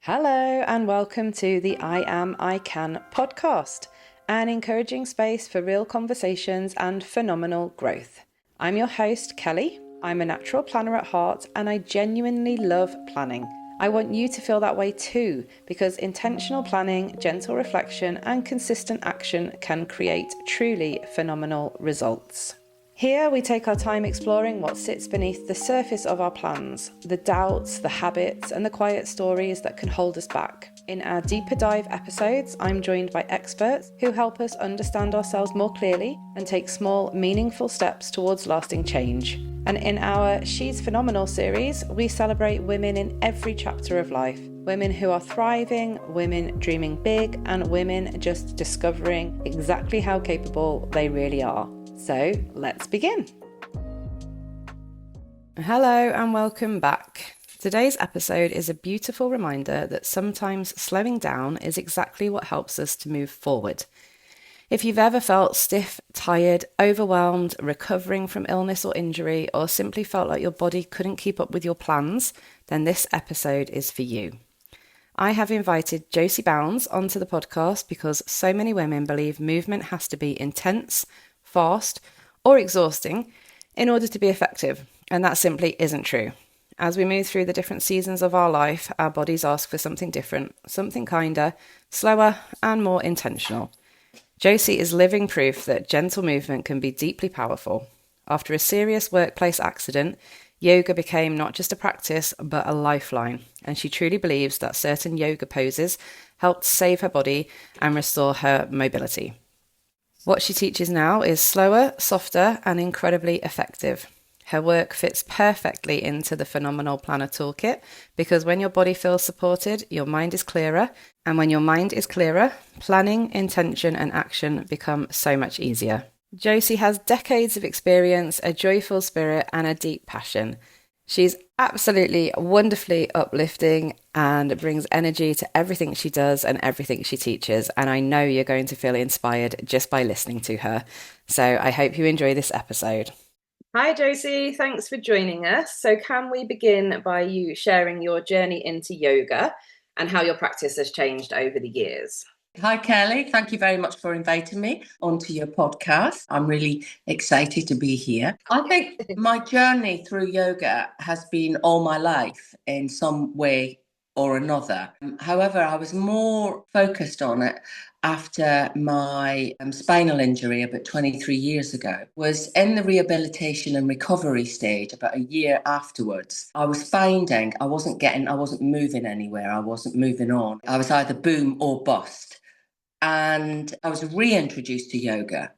Hello, and welcome to the I Am I Can podcast, an encouraging space for real conversations and phenomenal growth. I'm your host, Kelly. I'm a natural planner at heart, and I genuinely love planning. I want you to feel that way too, because intentional planning, gentle reflection, and consistent action can create truly phenomenal results. Here we take our time exploring what sits beneath the surface of our plans, the doubts, the habits, and the quiet stories that can hold us back. In our deeper dive episodes, I'm joined by experts who help us understand ourselves more clearly and take small, meaningful steps towards lasting change. And in our She's Phenomenal series, we celebrate women in every chapter of life. Women who are thriving, women dreaming big, and women just discovering exactly how capable they really are. So let's begin. Hello and welcome back. Today's episode is a beautiful reminder that sometimes slowing down is exactly what helps us to move forward. If you've ever felt stiff, tired, overwhelmed, recovering from illness or injury, or simply felt like your body couldn't keep up with your plans, then this episode is for you. I have invited Josie onto the podcast because so many women believe movement has to be intense, fast, or exhausting in order to be effective, and that simply isn't true. As we move through the different seasons of our life, our bodies ask for something different, something kinder, slower, and more intentional. Josie is living proof that gentle movement can be deeply powerful. After a serious workplace accident, yoga became not just a practice, but a lifeline, and she truly believes that certain yoga poses helped save her body and restore her mobility. What she teaches now is slower, softer, and incredibly effective. Her work fits perfectly into the Phenomenal Planner Toolkit because when your body feels supported, your mind is clearer. And when your mind is clearer, planning, intention, and action become so much easier. Josie has decades of experience, a joyful spirit, and a deep passion. She's absolutely wonderfully uplifting and brings energy to everything she does and everything she teaches. And I know you're going to feel inspired just by listening to her. So I hope you enjoy this episode. Hi, Josie. Thanks for joining us. So can we begin by you sharing your journey into yoga and how your practice has changed over the years? Hi, Kelly. Thank you very much for inviting me onto your podcast. I'm really excited to be here. I think my journey through yoga has been all my life in some way or another. However, I was more focused on it after my spinal injury about 23 years ago. Was in the rehabilitation and recovery stage about a year afterwards. I was finding I wasn't moving anywhere. I wasn't moving on. I was either boom or bust. And I was reintroduced to yoga,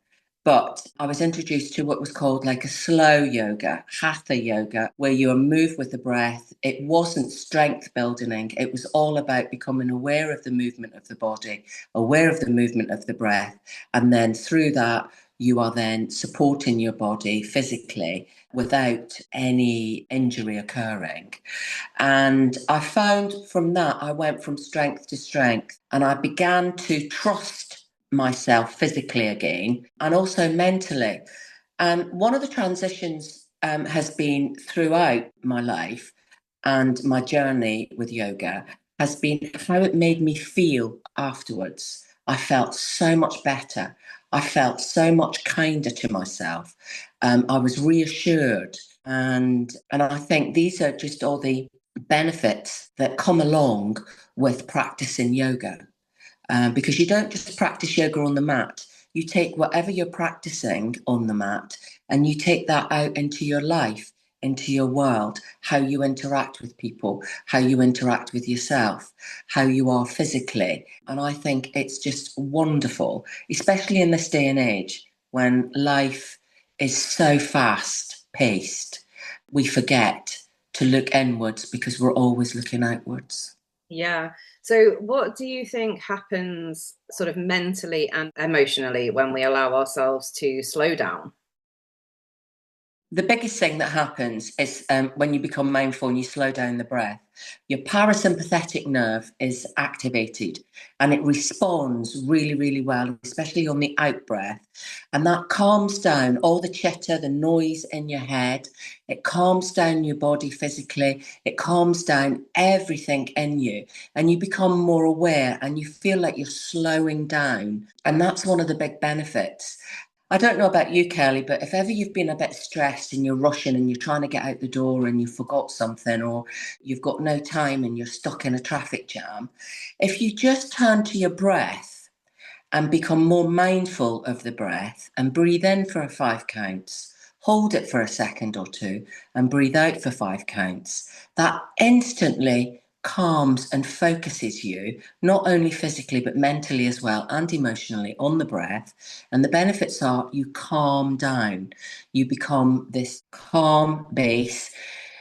but I was introduced to what was called like a slow yoga, hatha yoga, where you move with the breath. It wasn't strength building. It was all about becoming aware of the movement of the body, aware of the movement of the breath. And then through that, you are then supporting your body physically without any injury occurring. And I found from that, I went from strength to strength and I began to trust myself physically again and also mentally. And one of the transitions has been throughout my life and my journey with yoga has been how it made me feel afterwards. I felt so much better. I felt so much kinder to myself. I was reassured. And I think these are just all the benefits that come along with practicing yoga. Because you don't just practice yoga on the mat, you take whatever you're practicing on the mat and you take that out into your life, into your world, how you interact with people, how you interact with yourself, how you are physically. And I think it's just wonderful, especially in this day and age when life is so fast paced. We forget to look inwards because we're always looking outwards. Yeah. So what do you think happens sort of mentally and emotionally when we allow ourselves to slow down? The biggest thing that happens is when you become mindful and you slow down the breath, your parasympathetic nerve is activated and it responds really, really well, especially on the out breath. And that calms down all the chitter, the noise in your head. It calms down your body physically. It calms down everything in you. And you become more aware and you feel like you're slowing down. And that's one of the big benefits. I don't know about you, Kelly, but if ever you've been a bit stressed and you're rushing and you're trying to get out the door and you forgot something, or you've got no time and you're stuck in a traffic jam, if you just turn to your breath and become more mindful of the breath and breathe in for 5 counts, hold it for a second or two and breathe out for 5 counts, that instantly calms and focuses you, not only physically, but mentally as well, and emotionally on the breath. And the benefits are you calm down. You become this calm base,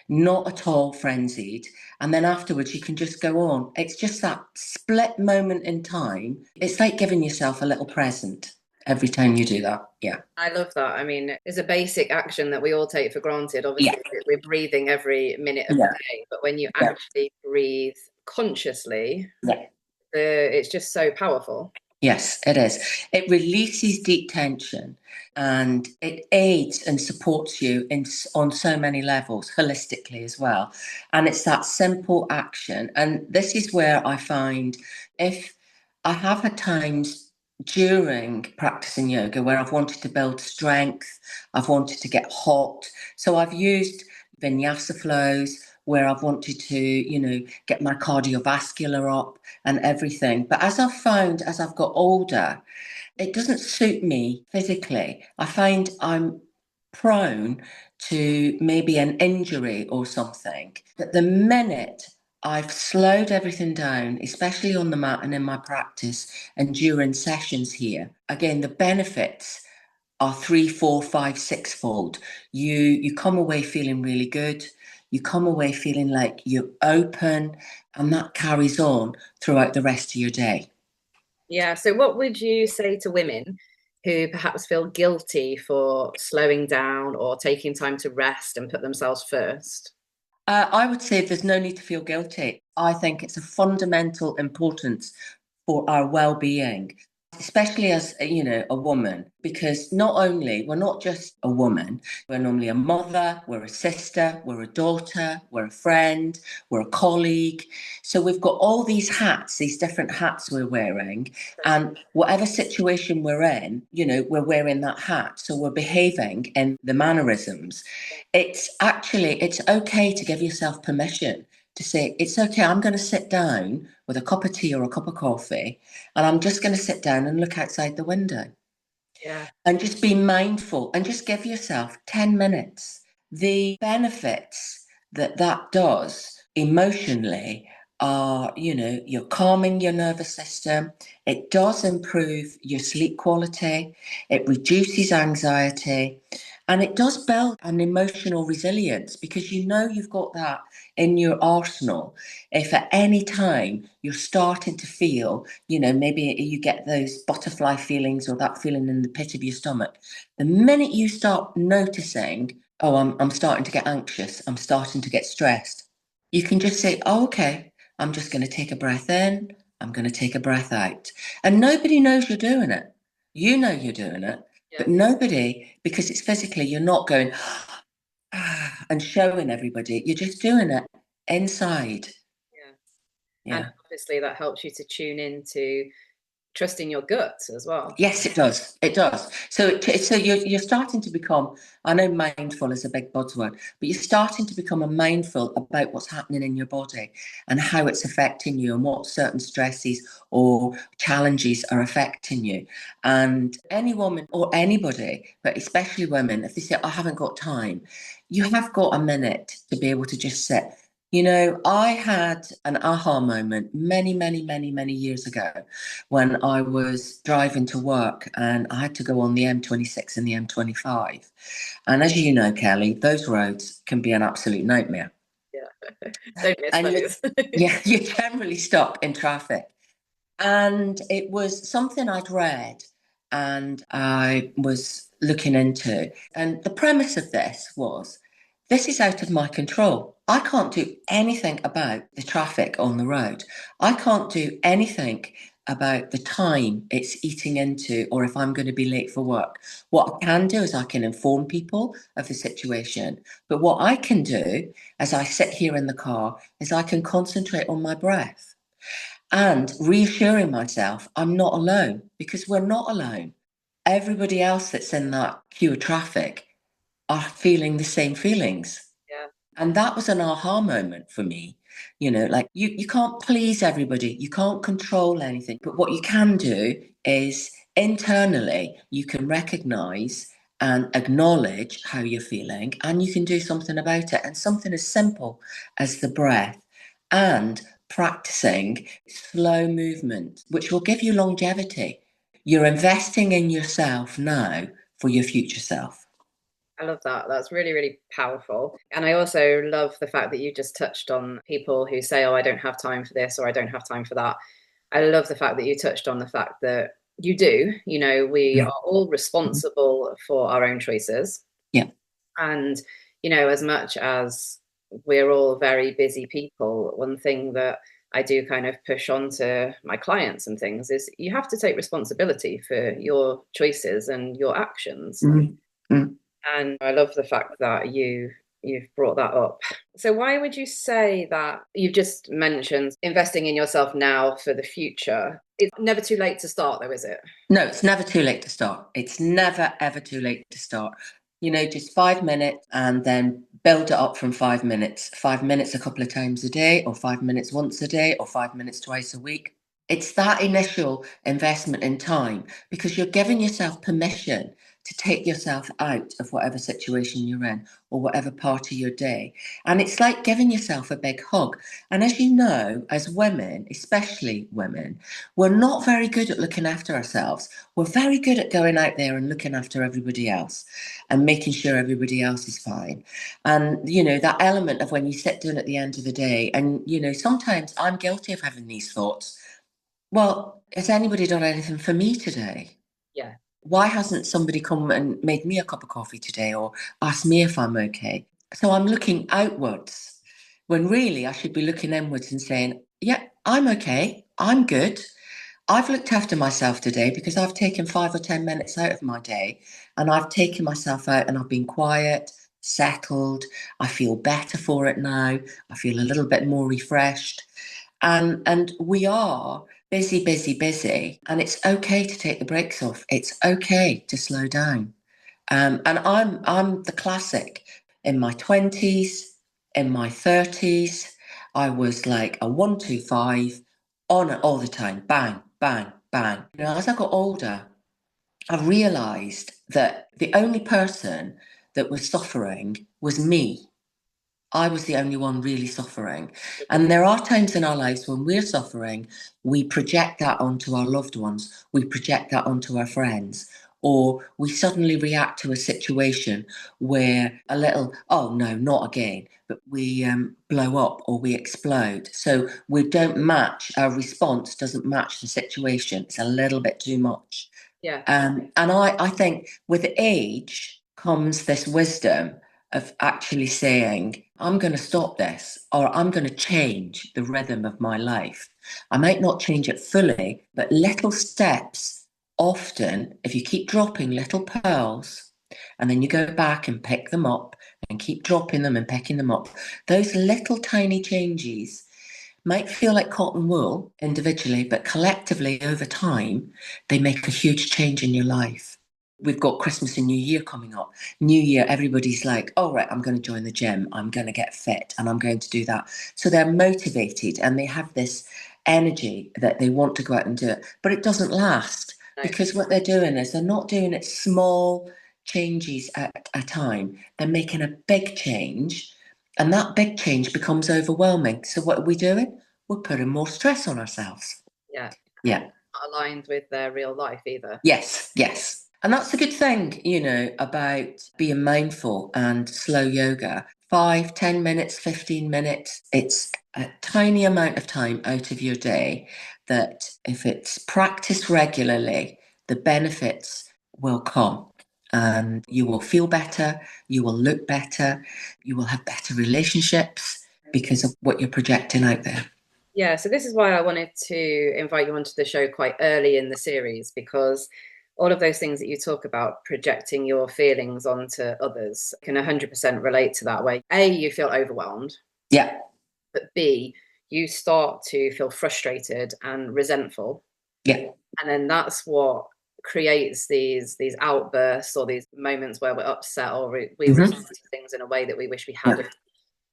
not at all frenzied. And then afterwards, you can just go on. It's just that split moment in time. It's like giving yourself a little present every time you do that. Yeah. I love that. I mean, it's a basic action that we all take for granted. Yeah. Obviously, we're breathing every minute of the Yeah. day, but when you Yeah. actually breathe consciously, Yeah. it's just so powerful. Yes, it is. It releases deep tension and it aids and supports you on so many levels, holistically as well. And it's that simple action. And this is where I find if I have had times during practicing yoga where I've wanted to build strength, I've wanted to get hot. So I've used vinyasa flows where I've wanted to, get my cardiovascular up and everything. But as I've found as I've got older, it doesn't suit me physically. I find I'm prone to maybe an injury or something. But the minute I've slowed everything down, especially on the mat and in my practice and during sessions here, again, the benefits are three, four, five, six-fold. You come away feeling really good. You come away feeling like you're open, and that carries on throughout the rest of your day. Yeah. So, what would you say to women who perhaps feel guilty for slowing down or taking time to rest and put themselves first? I would say there's no need to feel guilty. I think it's a fundamental importance for our well-being, especially as a woman, because not only we're not just a woman, we're normally a mother, we're a sister, we're a daughter, we're a friend, we're a colleague. So we've got all these hats, these different hats we're wearing, and whatever situation we're in, we're wearing that hat, so we're behaving in the mannerisms. It's okay to give yourself permission to say, it's okay, I'm going to sit down with a cup of tea or a cup of coffee, and I'm just going to sit down and look outside the window Yeah. and just be mindful and just give yourself 10 minutes. The benefits that that does emotionally are, you're calming your nervous system. It does improve your sleep quality. It reduces anxiety. And it does build an emotional resilience because you've got that in your arsenal. If at any time you're starting to feel, maybe you get those butterfly feelings or that feeling in the pit of your stomach, the minute you start noticing, oh, I'm starting to get anxious, I'm starting to get stressed, you can just say, oh, okay, I'm just going to take a breath in, I'm going to take a breath out. And nobody knows you're doing it. You know you're doing it, Yeah. but nobody, because it's physically, you're not going and showing everybody, you're just doing it inside. Yeah. And Yeah. obviously, that helps you to tune into trusting your gut as well. Yes, it does. It does. So you're starting to become. I know mindful is a big buzzword, but you're starting to become a mindful about what's happening in your body and how it's affecting you and what certain stresses or challenges are affecting you. And any woman or anybody, but especially women, if they say, "I haven't got time," you have got a minute to be able to just sit. I had an aha moment many, many, many, many years ago when I was driving to work and I had to go on the M26 and the M25. And as you know, Kelly, those roads can be an absolute nightmare. Yeah. Don't miss And those. you're generally stuck in traffic. And it was something I'd read. and I was looking into. And the premise of this is out of my control. I can't do anything about the traffic on the road. I can't do anything about the time it's eating into or if I'm going to be late for work. What I can do is I can inform people of the situation. But what I can do as I sit here in the car is I can concentrate on my breath and reassuring myself I'm not alone, because we're not alone. Everybody else that's in that queue of traffic are feeling the same feelings. Yeah. And that was an aha moment for me. Like you can't please everybody, you can't control anything. But what you can do is internally, you can recognize and acknowledge how you're feeling, and you can do something about it. And something as simple as the breath and practicing slow movement, which will give you longevity. You're investing in yourself now for your future self. I love that. That's really, really powerful. And I also love the fact that you just touched on people who say, oh, I don't have time for this or I don't have time for that. I love the fact that you touched on the fact that you do, we Yeah. are all responsible for our own choices. Yeah. And, as much as we're all very busy people, one thing that I do kind of push on to my clients and things is you have to take responsibility for your choices and your actions. Mm-hmm. And I love the fact that you've brought that up. So why would you say that you've just mentioned investing in yourself now for the future? It's never too late to start though, is it? No, it's never too late to start. It's never, ever too late to start. Just 5 minutes and then build it up from 5 minutes. 5 minutes a couple of times a day, or 5 minutes once a day, or 5 minutes twice a week. It's that initial investment in time, because you're giving yourself permission to take yourself out of whatever situation you're in or whatever part of your day. And it's like giving yourself a big hug. And as you know, as women, especially women, we're not very good at looking after ourselves. We're very good at going out there and looking after everybody else and making sure everybody else is fine. And, that element of when you sit down at the end of the day, and, sometimes I'm guilty of having these thoughts. Well, has anybody done anything for me today? Yeah. Why hasn't somebody come and made me a cup of coffee today or asked me if I'm okay? So I'm looking outwards when really I should be looking inwards and saying, yeah, I'm okay. I'm good. I've looked after myself today because I've taken 5 or 10 minutes out of my day, and I've taken myself out and I've been quiet, settled. I feel better for it now. I feel a little bit more refreshed. And we are busy, busy, busy. And it's okay to take the brakes off. It's okay to slow down. And I'm the classic. In my 20s, in my 30s, I was like a 125 on it all the time. Bang, bang, bang. As I got older, I realized that the only person that was suffering was me. I was the only one really suffering. And there are times in our lives when we're suffering, we project that onto our loved ones, we project that onto our friends, or we suddenly react to a situation where a little, oh no, not again, but we blow up or we explode. So we don't match, our response doesn't match the situation. It's a little bit too much. Yeah. And I think with age comes this wisdom of actually saying, I'm going to stop this, or I'm going to change the rhythm of my life. I might not change it fully, but little steps, often, if you keep dropping little pearls and then you go back and pick them up and keep dropping them and picking them up, those little tiny changes might feel like cotton wool individually, but collectively over time, they make a huge change in your life. We've got Christmas and New Year coming up. New Year, everybody's like, oh, right, I'm going to join the gym. I'm going to get fit and I'm going to do that. So they're motivated and they have this energy that they want to go out and do it. But it doesn't last, because what they're doing is they're not doing it small changes at a time. They're making a big change, and that big change becomes overwhelming. So what are we doing? We're putting more stress on ourselves. Yeah. Yeah. Not aligned with their real life either. Yes, yes. And that's the good thing, about being mindful and slow yoga. 5, 10 minutes, 15 minutes. It's a tiny amount of time out of your day that, if it's practiced regularly, the benefits will come. And you will feel better, you will look better, you will have better relationships because of what you're projecting out there. Yeah, so this is why I wanted to invite you onto the show quite early in the series, because all of those things that you talk about, projecting your feelings onto others, can 100% relate to that way. A, you feel overwhelmed, Yeah. but B, you start to feel frustrated and resentful. Yeah. And then that's what creates these outbursts or these moments where we're upset or we Mm-hmm. respond to things in a way that we wish we Yeah. hadn't.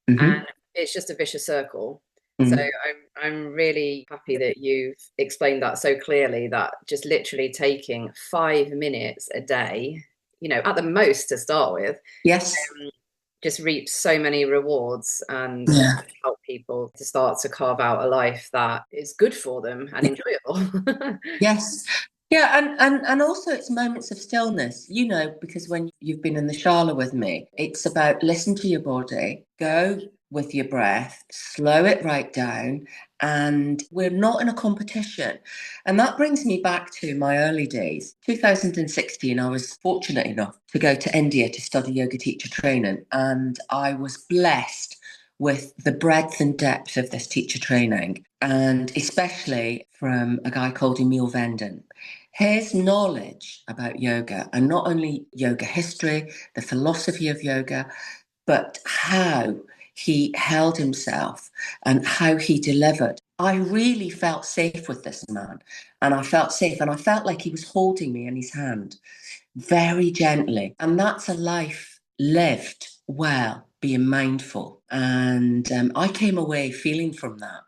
Mm-hmm. And it's just a vicious circle. So Mm-hmm. I'm really happy that you've explained that so clearly, that just literally taking 5 minutes a day, at the most to start with, Yes. just reaps so many rewards and Yeah. help people to start to carve out a life that is good for them and enjoyable. Yes. Yeah, and also it's moments of stillness, because when you've been in the shala with me, it's about listen to your body, go with your breath, slow it right down, and we're not in a competition. And that brings me back to my early days. 2016, I was fortunate enough to go to India to study yoga teacher training, and I was blessed with the breadth and depth of this teacher training, and especially from a guy called Emil Venden. His knowledge about yoga, and not only yoga history, the philosophy of yoga, but how he held himself and how he delivered. I really felt safe with this man, and I felt safe, and I felt like he was holding me in his hand very gently. And that's a life lived well, being mindful. And I came away feeling from that.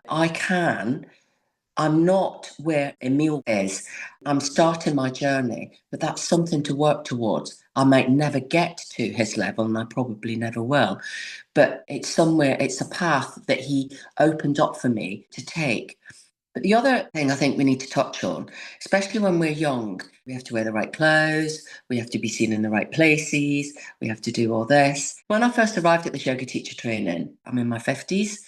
I'm not where Emil is. I'm starting my journey, but that's something to work towards. I might never get to his level, and I probably never will. But it's a path that he opened up for me to take. But the other thing I think we need to touch on, especially when we're young, we have to wear the right clothes, we have to be seen in the right places, we have to do all this. When I first arrived at the yoga teacher training, I'm in my 50s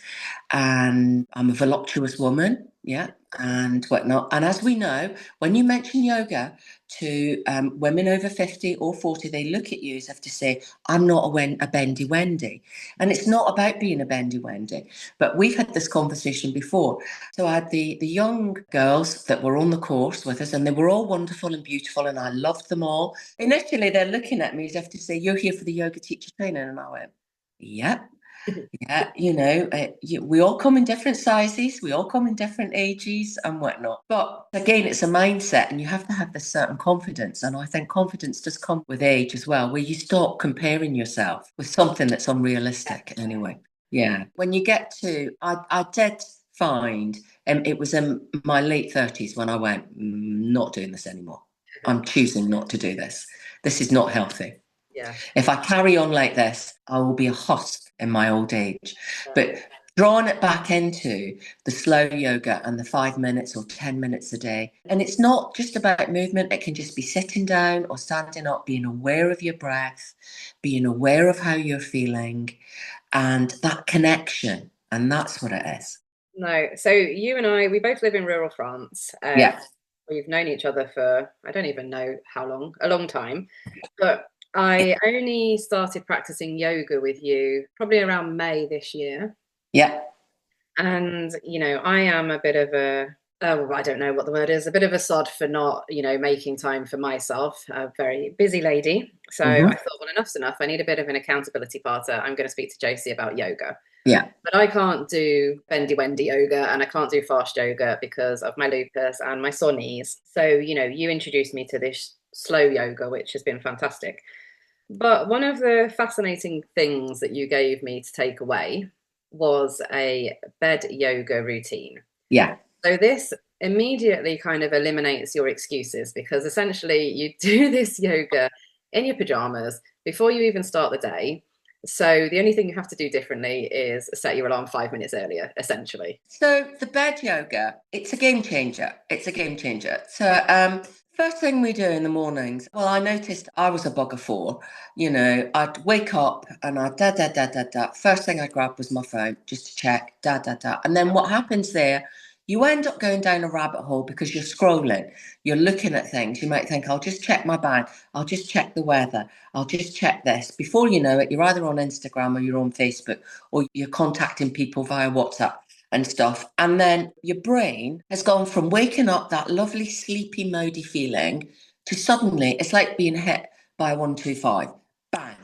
and I'm a voluptuous woman, yeah, and whatnot. And as we know, when you mention yoga to women over 50 or 40, they look at you as if to say, I'm not a bendy Wendy. And it's not about being a bendy Wendy, but we've had this conversation before. So I had the young girls that were on the course with us, and they were all wonderful and beautiful, and I loved them all. Initially, they're looking at me as if to say, you're here for the yoga teacher training. And I went, yep. Yeah, we all come in different sizes, we all come in different ages and whatnot. But again, it's a mindset, and you have to have this certain confidence. And I think confidence does come with age as well, where you stop comparing yourself with something that's unrealistic anyway. Yeah. When you get to, I did find, it was in my late 30s when I went, not doing this anymore. I'm choosing not to do this. This is not healthy. Yeah. If I carry on like this, I will be a husk in my old age. But drawing it back into the slow yoga and the 5 minutes or 10 minutes a day. And it's not just about movement, it can just be sitting down or standing up, being aware of your breath, being aware of how you're feeling, and that connection. And that's what it is. No, so you and I, we both live in rural France. Yeah. We've known each other for, I don't even know how long, a long time. But I only started practicing yoga with you probably around May this year. Yeah. And, I am a bit of I don't know what the word is, a bit of a sod for not, making time for myself, a very busy lady. So I Mm-hmm. thought, well, enough's enough. I need a bit of an accountability partner. I'm going to speak to Josie about yoga. Yeah. But I can't do bendy wendy yoga and I can't do fast yoga because of my lupus and my sore knees. So, you introduced me to this slow yoga, which has been fantastic. But one of the fascinating things that you gave me to take away was a bed yoga routine. Yeah. So this immediately kind of eliminates your excuses because essentially you do this yoga in your pajamas before you even start the day. So the only thing you have to do differently is set your alarm 5 minutes earlier, essentially. So the bed yoga, it's a game changer. It's a game changer. So first thing we do in the mornings, well, I noticed I was a bugger for, I'd wake up and I'd da da da da da. First thing I grabbed was my phone just to check da da da. And then what happens there? you end up going down a rabbit hole because you're scrolling, you're looking at things. You might think, I'll just check my bag, I'll just check the weather, I'll just check this. Before you know it, you're either on Instagram or you're on Facebook or you're contacting people via WhatsApp and stuff. And then your brain has gone from waking up that lovely sleepy, moody feeling to suddenly it's like being hit by a 125. Bang.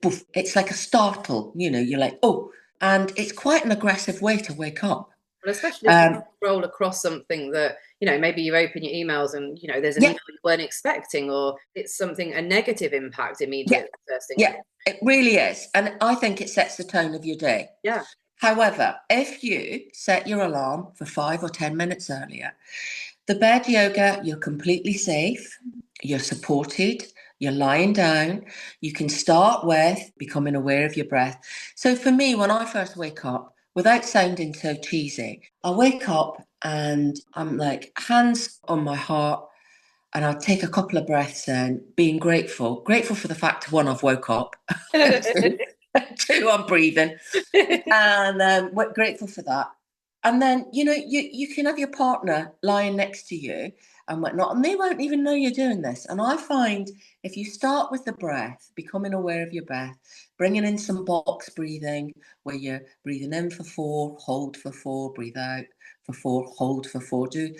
Poof. It's like a startle, you're like, oh, and it's quite an aggressive way to wake up. Well, especially if you Um, roll across something that, maybe you open your emails and, there's an yeah, email you weren't expecting, or it's something, a negative impact yeah, immediately first thing. yeah, it really is. And I think it sets the tone of your day. Yeah. However, if you set your alarm for 5 or 10 minutes earlier, the bed yoga, you're completely safe, you're supported, you're lying down. You can start with becoming aware of your breath. So for me, when I first wake up, without sounding so cheesy, I wake up and I'm like hands on my heart, and I'll take a couple of breaths in, being grateful for the fact one, I've woke up, two, I'm breathing, and we're grateful for that. And then you can have your partner lying next to you and whatnot, and they won't even know you're doing this. And I find if you start with the breath, becoming aware of your breath, bringing in some box breathing, where you're breathing in for 4, hold for 4, breathe out for 4, hold for 4, do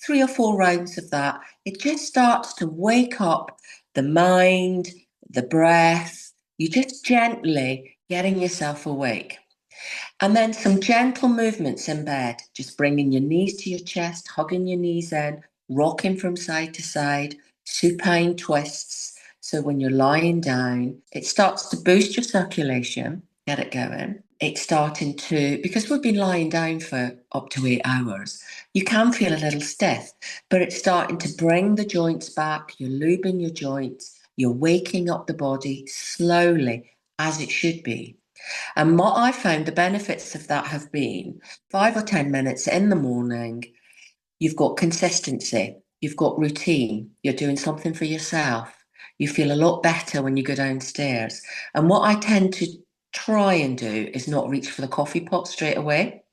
3 or 4 rounds of that. It just starts to wake up the mind, the breath. You just gently getting yourself awake. And then some gentle movements in bed, just bringing your knees to your chest, hugging your knees in, rocking from side to side, supine twists. So when you're lying down, it starts to boost your circulation, get it going. It's starting to, because we've been lying down for up to 8 hours, you can feel a little stiff, but it's starting to bring the joints back. You're lubing your joints, you're waking up the body slowly, as it should be. And what I found the benefits of that have been 5 or 10 minutes in the morning, you've got consistency, you've got routine, you're doing something for yourself. You feel a lot better when you go downstairs. And what I tend to try and do is not reach for the coffee pot straight away.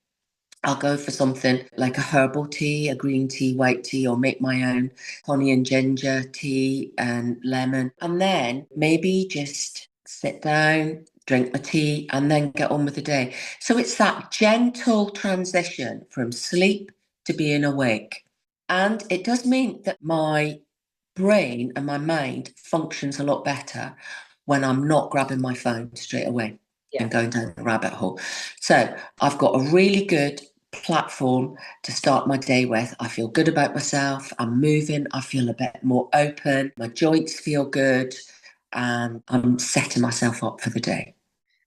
I'll go for something like a herbal tea, a green tea, white tea, or make my own honey and ginger tea and lemon. And then maybe just sit down, drink my tea, and then get on with the day. So it's that gentle transition from sleep to being awake. And it does mean that my brain and my mind functions a lot better when I'm not grabbing my phone straight away Yeah. and going down the rabbit hole. So I've got a really good platform to start my day with. I feel good about myself. I'm moving. I feel a bit more open. My joints feel good. And I'm setting myself up for the day.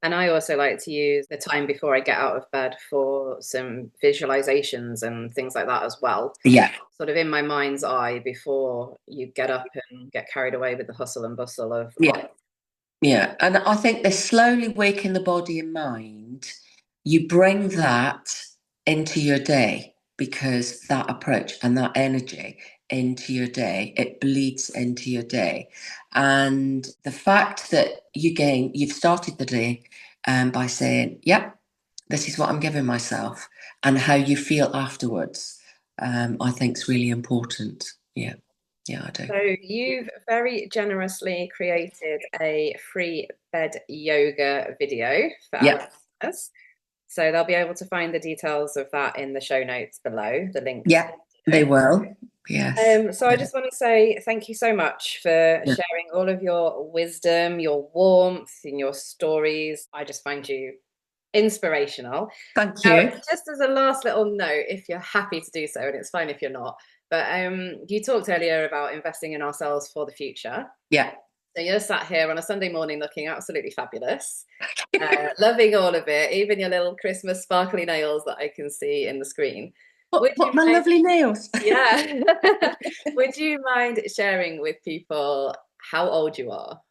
And I also like to use the time before I get out of bed for some visualizations and things like that as well. Yeah. Sort of in my mind's eye before you get up and get carried away with the hustle and bustle of Yeah. life. Yeah. And I think they're slowly waking the body and mind. You bring that into your day because that approach and that energy into your day, it bleeds into your day. And the fact that you've started the day by saying, yep, this is what I'm giving myself, and how you feel afterwards, I think is really important. Yeah. Yeah, I do. So you've very generously created a free bed yoga video for our Yep. listeners. So they'll be able to find the details of that in the show notes below, the links. Yep. They will. Yes. So I just want to say thank you so much for Yeah. sharing all of your wisdom, your warmth, and your stories. I just find you inspirational. Thank Now, you. just as a last little note, if you're happy to do so, and it's fine if you're not, but you talked earlier about investing in ourselves for the future. Yeah. So you're sat here on a Sunday morning looking absolutely fabulous, loving all of it, even your little Christmas sparkly nails that I can see in the screen. Would you What my mind? lovely nails. Yeah. Would you mind sharing with people how old you are?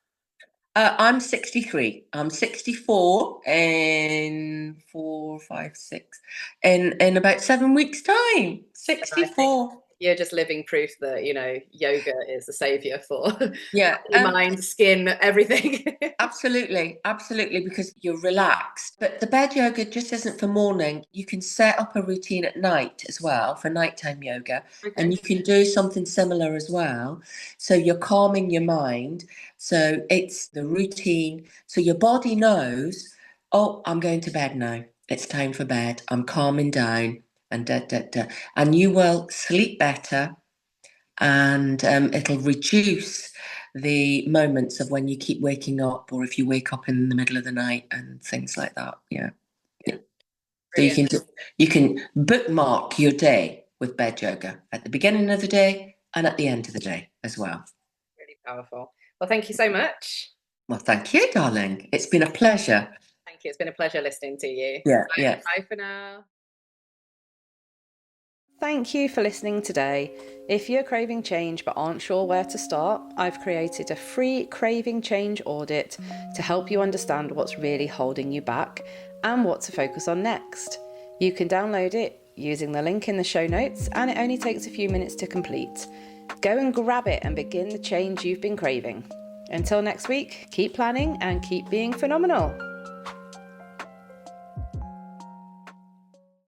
I'm 63. I'm 64 in 4, 5, 6 in about 7 weeks' time. I think 64. You're just living proof that, yoga is a savior for Yeah. body, mind, skin, everything. Absolutely, because you're relaxed. But the bed yoga just isn't for morning. You can set up a routine at night as well for nighttime yoga, and Okay. you can do something similar as well. So you're calming your mind. So it's the routine. So your body knows, oh, I'm going to bed now. It's time for bed. I'm calming down, and and you will sleep better, and it'll reduce the moments of when you keep waking up, or if you wake up in the middle of the night and things like that. Yeah. Yeah. So Brilliant. you can bookmark your day with bed yoga at the beginning of the day and at the end of the day as well. Really powerful. Well, thank you so much. Well, thank you, darling. It's been a pleasure. Thank you. It's been a pleasure listening to you. Yeah, Bye. yeah. Bye for now. Thank you for listening today. If you're craving change but aren't sure where to start, I've created a free craving change audit to help you understand what's really holding you back and what to focus on next. You can download it using the link in the show notes, and it only takes a few minutes to complete. Go and grab it and begin the change you've been craving. Until next week, keep planning and keep being phenomenal.